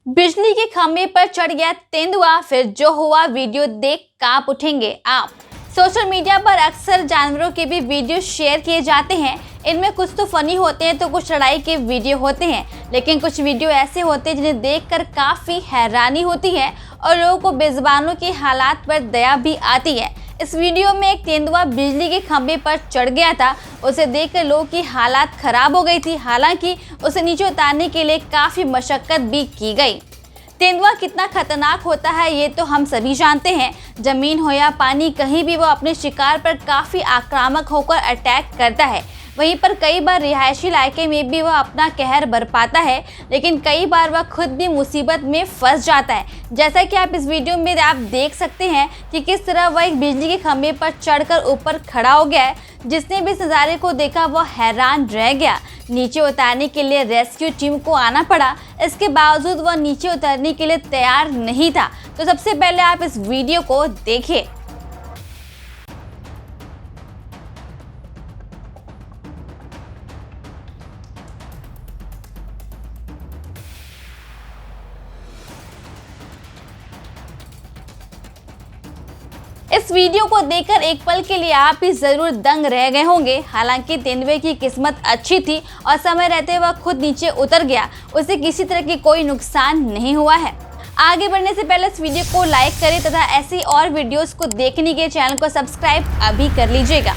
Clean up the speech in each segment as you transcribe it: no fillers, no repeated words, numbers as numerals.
बिजली के खंभे पर चढ़ गया तेंदुआ, फिर जो हुआ वीडियो देख कांप उठेंगे आप। सोशल मीडिया पर अक्सर जानवरों के भी वीडियो शेयर किए जाते हैं। इनमें कुछ तो फनी होते हैं तो कुछ लड़ाई के वीडियो होते हैं, लेकिन कुछ वीडियो ऐसे होते हैं जिन्हें देखकर काफ़ी हैरानी होती है और लोगों को बेज़ुबानों के हालात पर दया भी आती है। इस वीडियो में एक तेंदुआ बिजली के खंभे पर चढ़ गया था। उसे देखकर लोगों की हालात खराब हो गई थी। हालांकि उसे नीचे उतारने के लिए काफ़ी मशक्कत भी की गई। तेंदुआ कितना खतरनाक होता है ये तो हम सभी जानते हैं। जमीन हो या पानी, कहीं भी वो अपने शिकार पर काफ़ी आक्रामक होकर अटैक करता है। वहीं पर कई बार रिहायशी इलाके में भी वह अपना कहर बरपाता है, लेकिन कई बार वह खुद भी मुसीबत में फंस जाता है। जैसा कि आप इस वीडियो में आप देख सकते हैं कि किस तरह वह एक बिजली के खंभे पर चढ़कर ऊपर खड़ा हो गया है। जिसने भी इस नज़ारे को देखा वह हैरान रह गया। नीचे उतारने के लिए रेस्क्यू टीम को आना पड़ा, इसके बावजूद वह नीचे उतरने के लिए तैयार नहीं था। तो सबसे पहले आप इस वीडियो को देखिए। इस वीडियो को देखकर एक पल के लिए आप भी जरूर दंग रह गए होंगे। हालांकि तेंदुए की किस्मत अच्छी थी और समय रहते वह खुद नीचे उतर गया। उसे किसी तरह की कोई नुकसान नहीं हुआ है। आगे बढ़ने से पहले इस वीडियो को लाइक करें तथा ऐसी और वीडियोस को देखने के चैनल को सब्सक्राइब अभी कर लीजिएगा।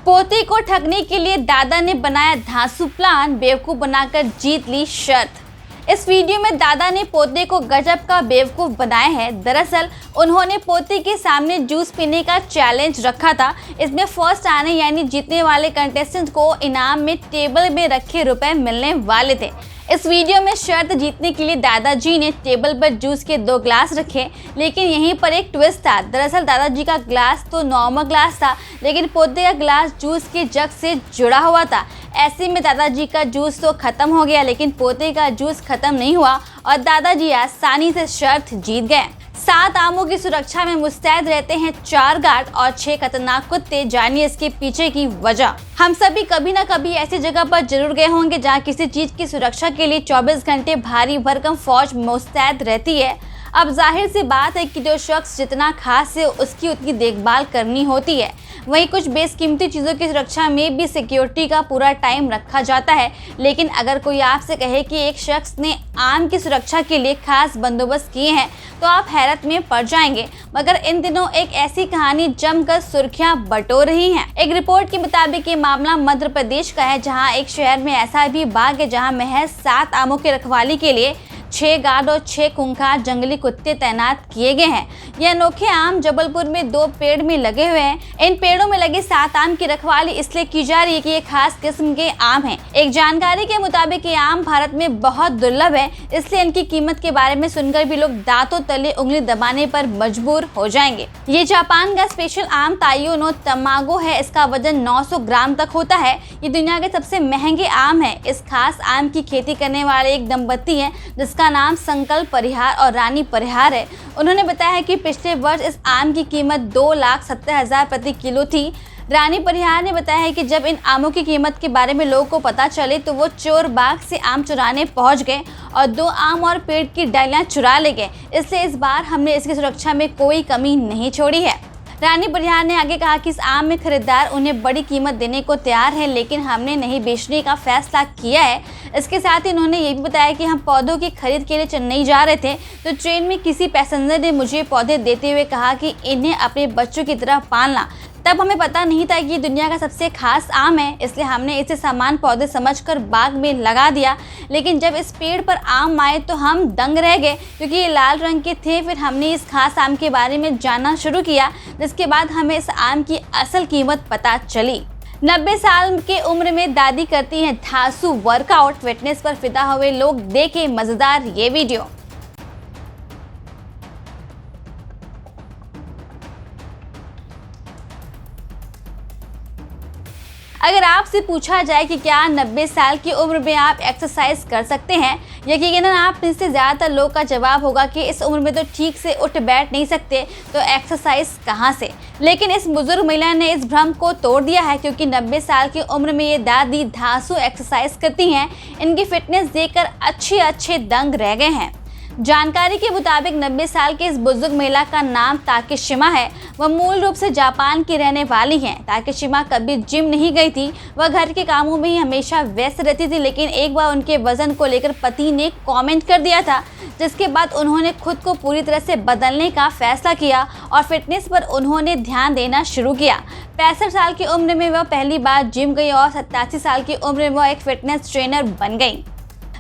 पोते को ठगने के लिए दादा ने बनाया धांसू प्लान, बेवकूफ बनाकर जीत ली शर्त। इस वीडियो में दादा ने पोते को गजब का बेवकूफ़ बनाया है। दरअसल उन्होंने पोते के सामने जूस पीने का चैलेंज रखा था। इसमें फर्स्ट आने यानी जीतने वाले कंटेस्टेंट को इनाम में टेबल में रखे रुपए मिलने वाले थे। इस वीडियो में शर्त जीतने के लिए दादाजी ने टेबल पर जूस के 2 ग्लास रखे, लेकिन यहीं पर एक ट्विस्ट था। दरअसल दादाजी का ग्लास तो नॉर्मल ग्लास था, लेकिन पोते का ग्लास जूस के जग से जुड़ा हुआ था। ऐसे में दादाजी का जूस तो खत्म हो गया, लेकिन पोते का जूस खत्म नहीं हुआ और दादाजी आसानी से शर्त जीत गए। 7 आमों की सुरक्षा में मुस्तैद रहते हैं 4 गार्ड और 6 खतरनाक कुत्ते। जानिए इसके पीछे की वजह। हम सभी कभी ना कभी ऐसी जगह पर जरूर गए होंगे जहां किसी चीज की सुरक्षा के लिए 24 घंटे भारी भरकम फौज मुस्तैद रहती है। अब जाहिर सी बात है कि जो शख्स जितना खास है उसकी उतनी देखभाल करनी होती है। वहीं कुछ बेशकीमती चीज़ों की सुरक्षा में भी सिक्योरिटी का पूरा टाइम रखा जाता है। लेकिन अगर कोई आपसे कहे कि एक शख्स ने आम की सुरक्षा के लिए खास बंदोबस्त किए हैं तो आप हैरत में पड़ जाएंगे। मगर इन दिनों एक ऐसी कहानी जमकर सुर्खियां बटोर रही हैं। एक रिपोर्ट के मुताबिक ये मामला मध्य प्रदेश का है, जहां एक शहर में ऐसा भी बाग है जहां महज 7 आमों की रखवाली के लिए 6 गार्ड और 6 खूंखार जंगली कुत्ते तैनात किए गए हैं। ये अनोखे आम जबलपुर में 2 पेड़ में लगे हुए हैं। इन पेड़ों में लगे 7 आम की रखवाली इसलिए की जा रही है कि ये खास किस्म के आम हैं। एक जानकारी के मुताबिक ये आम भारत में बहुत दुर्लभ है, इसलिए इनकी कीमत के बारे में सुनकर भी लोग दांतों तले उंगली दबाने पर मजबूर हो जाएंगे। ये जापान का स्पेशल आम ताइयो नो तमागो है। इसका वजन 900 ग्राम तक होता है। ये दुनिया के सबसे महंगे आम है। इस खास आम की खेती करने वाले एक दंपति है जिसका नाम संकल्प परिहार और रानी परिहार है। उन्होंने बताया है कि पिछले वर्ष इस आम की कीमत 2,70,000 प्रति किलो थी। रानी परिहार ने बताया है कि जब इन आमों की कीमत के बारे में लोगों को पता चले तो वो चोर बाग से आम चुराने पहुंच गए और 2 आम और पेड़ की डालियां चुरा ले गए। इसलिए इस बार हमने इसकी सुरक्षा में कोई कमी नहीं छोड़ी है। रानी परिहार ने आगे कहा कि इस आम में खरीदार उन्हें बड़ी कीमत देने को तैयार है, लेकिन हमने नहीं बेचने का फैसला किया है। इसके साथ ही उन्होंने ये भी बताया कि हम पौधों की खरीद के लिए चेन्नई जा रहे थे तो ट्रेन में किसी पैसेंजर ने मुझे पौधे देते हुए कहा कि इन्हें अपने बच्चों की तरह पालना। तब हमें पता नहीं था कि दुनिया का सबसे खास आम है, इसलिए हमने इसे सामान पौधे समझकर बाग में लगा दिया। लेकिन जब इस पेड़ पर आम आए तो हम दंग रह गए, क्योंकि ये लाल रंग के थे। फिर हमने इस खास आम के बारे में जानना शुरू किया, जिसके बाद हमें इस आम की असल कीमत पता चली। 90 साल की उम्र में दादी करती हैं धांसू वर्कआउट। फिटनेस पर फिदा हुए लोग देखें मजेदार ये वीडियो। अगर आपसे पूछा जाए कि क्या 90 साल की उम्र में आप एक्सरसाइज कर सकते हैं, यकीनन आप में से ज़्यादातर लोग का जवाब होगा कि इस उम्र में तो ठीक से उठ बैठ नहीं सकते तो एक्सरसाइज कहाँ से। लेकिन इस बुजुर्ग महिला ने इस भ्रम को तोड़ दिया है, क्योंकि 90 साल की उम्र में ये दादी धांसू एक्सरसाइज करती हैं। इनकी फिटनेस देखकर अच्छे दंग रह गए हैं। जानकारी के मुताबिक 90 साल की इस बुजुर्ग महिला का नाम ताकेशिमा है। वह मूल रूप से जापान की रहने वाली हैं। ताकेशिमा कभी जिम नहीं गई थी, वह घर के कामों में ही हमेशा व्यस्त रहती थी। लेकिन एक बार उनके वजन को लेकर पति ने कमेंट कर दिया था, जिसके बाद उन्होंने खुद को पूरी तरह से बदलने का फैसला किया और फिटनेस पर उन्होंने ध्यान देना शुरू किया। 65 साल की उम्र में वह पहली बार जिम गई और 87 साल की उम्र में वह एक फिटनेस ट्रेनर बन गई।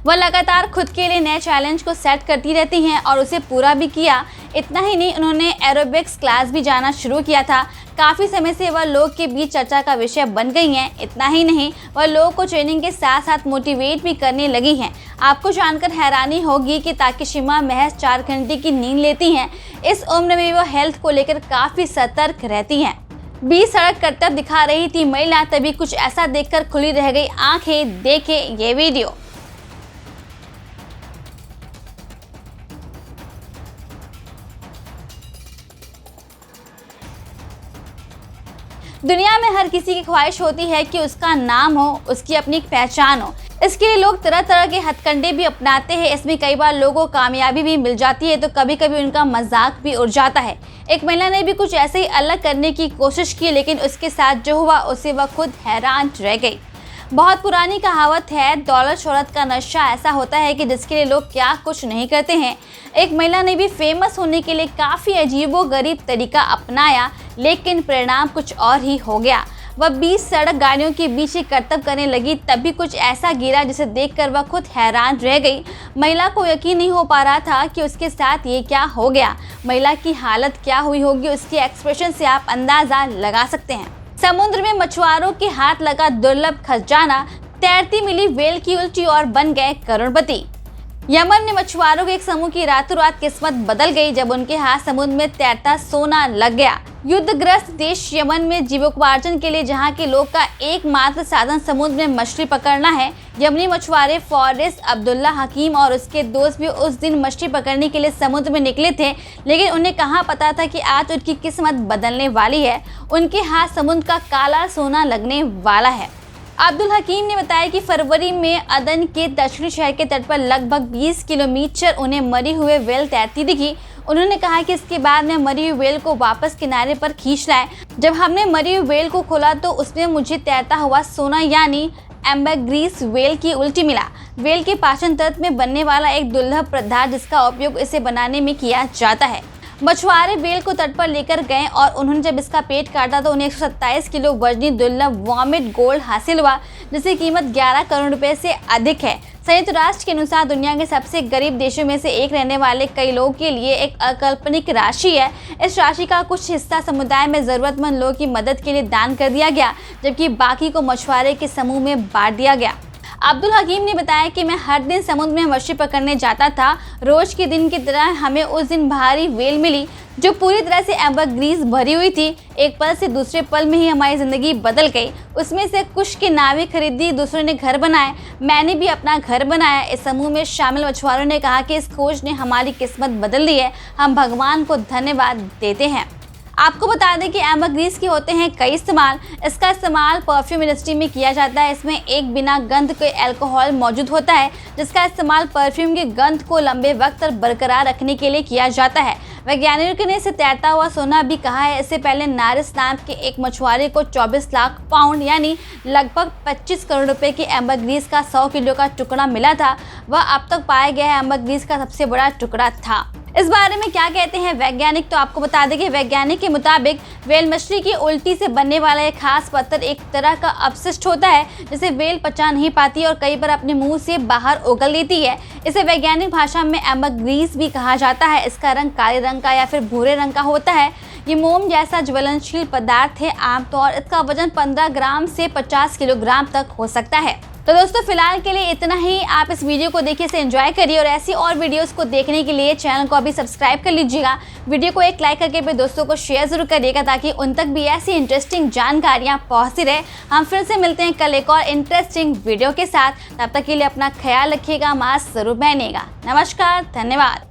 वह लगातार खुद के लिए नए चैलेंज को सेट करती रहती हैं और उसे पूरा भी किया। इतना ही नहीं, उन्होंने एरोबिक्स क्लास भी जाना शुरू किया था। काफ़ी समय से वह लोग के बीच चर्चा का विषय बन गई हैं। इतना ही नहीं, वह लोगों को ट्रेनिंग के साथ साथ मोटिवेट भी करने लगी हैं। आपको जानकर हैरानी होगी कि ताकेशिमा महज 4 घंटे की नींद लेती हैं। इस उम्र में वह हेल्थ को लेकर काफ़ी सतर्क रहती हैं। बीच सड़क करतब दिखा रही थी महिला, तभी कुछ ऐसा देखकर खुली रह गई आंखें। देखे ये वीडियो। दुनिया में हर किसी की ख्वाहिश होती है कि उसका नाम हो, उसकी अपनी एक पहचान हो। इसके लिए लोग तरह तरह के हथकंडे भी अपनाते हैं। इसमें कई बार लोगों को कामयाबी भी मिल जाती है तो कभी कभी उनका मजाक भी उड़ जाता है। एक महिला ने भी कुछ ऐसे ही अलग करने की कोशिश की, लेकिन उसके साथ जो हुआ उससे वह खुद हैरान रह गई। बहुत पुरानी कहावत है, दौलत शोहरत का नशा ऐसा होता है कि जिसके लिए लोग क्या कुछ नहीं करते हैं। एक महिला ने भी फेमस होने के लिए काफ़ी अजीबोगरीब तरीका अपनाया, लेकिन परिणाम कुछ और ही हो गया। वह 20 सड़क गाड़ियों के बीच ही करतब करने लगी, तभी कुछ ऐसा गिरा जिसे देखकर वह खुद हैरान रह गई। महिला को यकीन नहीं हो पा रहा था कि उसके साथ ये क्या हो गया। महिला की हालत क्या हुई होगी, उसके एक्सप्रेशन से आप अंदाज़ा लगा सकते हैं। समुद्र में मछुआरों के हाथ लगा दुर्लभ खजाना, तैरती मिली व्हेल की उल्टी और बन गए करोड़पति। यमन में मछुआरों के एक समूह की रातों रात किस्मत बदल गई जब उनके हाथ समुद्र में तैरता सोना लग गया। युद्धग्रस्त देश यमन में जीविकोपार्जन के लिए जहां के लोग का एकमात्र साधन समुद्र में मछली पकड़ना है, यमनी मछुआरे फॉरेस्ट अब्दुल्ला हकीम और उसके दोस्त भी उस दिन मछली पकड़ने के लिए समुद्र में निकले थे। लेकिन उन्हें कहाँ पता था कि आज उनकी किस्मत बदलने वाली है। उनके हाथ समुद्र का काला सोना लगने वाला है। अब्दुल हकीम ने बताया कि फरवरी में अदन के दक्षिणी शहर के तट पर लगभग 20 किलोमीटर उन्हें मरी हुए व्हेल तैरती दिखी। उन्होंने कहा कि इसके बाद में मरी हुई व्हेल को वापस किनारे पर खींच लाए। जब हमने मरी हुई व्हेल को खोला तो उसमें मुझे तैरता हुआ सोना यानी एम्बरग्रीस व्हेल की उल्टी मिला। व्हेल के पाचन तंत्र में बनने वाला एक दुर्लभ पदार्थ जिसका उपयोग इसे बनाने में किया जाता है। मछुआरे व्हेल को तट पर लेकर गए और उन्होंने जब इसका पेट काटा तो उन्हें 127 किलो वजनी दुर्लभ वॉमिट गोल्ड हासिल हुआ, जिसकी कीमत 11 करोड़ रुपए से अधिक है। संयुक्त राष्ट्र के अनुसार दुनिया के सबसे गरीब देशों में से एक रहने वाले कई लोगों के लिए एक अकाल्पनिक राशि है। इस राशि का कुछ हिस्सा समुदाय में जरूरतमंद लोगों की मदद के लिए दान कर दिया गया, जबकि बाकी को मछुआरे के समूह में बांट दिया गया। अब्दुल हकीम ने बताया कि मैं हर दिन समुद्र में मछली पकड़ने जाता था। रोज के दिन की तरह हमें उस दिन भारी व्हेल मिली जो पूरी तरह से एम्बरग्रीस भरी हुई थी। एक पल से दूसरे पल में ही हमारी ज़िंदगी बदल गई। उसमें से कुछ की नावें खरीदी, दूसरों ने घर बनाए, मैंने भी अपना घर बनाया। इस समूह में शामिल मछुआरों ने कहा कि इस खोज ने हमारी किस्मत बदल दी है। हम भगवान को धन्यवाद देते हैं। आपको बता दें कि एम्बरग्रीस के होते हैं कई इस्तेमाल। इसका इस्तेमाल परफ्यूम इंडस्ट्री में किया जाता है। इसमें एक बिना गंध के अल्कोहल मौजूद होता है, जिसका इस्तेमाल परफ्यूम के गंध को लंबे वक्त तक बरकरार रखने के लिए किया जाता है। वैज्ञानिकों ने इसे तैरता हुआ सोना भी कहा है। इससे पहले नारिस नाम के एक मछुआरे को 24 लाख पाउंड यानी लगभग 25 करोड़ रुपए की एम्बरग्रीस का 100 किलो का टुकड़ा मिला था। वह अब तक पाया गया एम्बरग्रीस का सबसे बड़ा टुकड़ा था। इस बारे में क्या कहते हैं वैज्ञानिक, तो आपको बता दें कि वैज्ञानिक के मुताबिक व्हेल मछली की उल्टी से बनने वाला एक खास पत्थर एक तरह का अपशिष्ट होता है जिसे व्हेल पचा नहीं पाती और कई बार अपने मुंह से बाहर उगल देती है। इसे वैज्ञानिक भाषा में एम्बरग्रीस भी कहा जाता है। इसका रंग काले रंग का या फिर भूरे रंग का होता है। ये मोम जैसा ज्वलनशील पदार्थ है। आमतौर इसका वजन 15 ग्राम से 50 किलोग्राम तक हो सकता है। तो दोस्तों फिलहाल के लिए इतना ही। आप इस वीडियो को देखिए, इसे एंजॉय करिए और ऐसी और वीडियोस को देखने के लिए चैनल को अभी सब्सक्राइब कर लीजिएगा। वीडियो को एक लाइक करके अपने दोस्तों को शेयर जरूर करिएगा ताकि उन तक भी ऐसी इंटरेस्टिंग जानकारियां पहुंचती रहे। हम फिर से मिलते हैं कल एक और इंटरेस्टिंग वीडियो के साथ। तब तक के लिए अपना ख्याल रखिएगा, मास्क जरूर पहनिएगा। नमस्कार, धन्यवाद।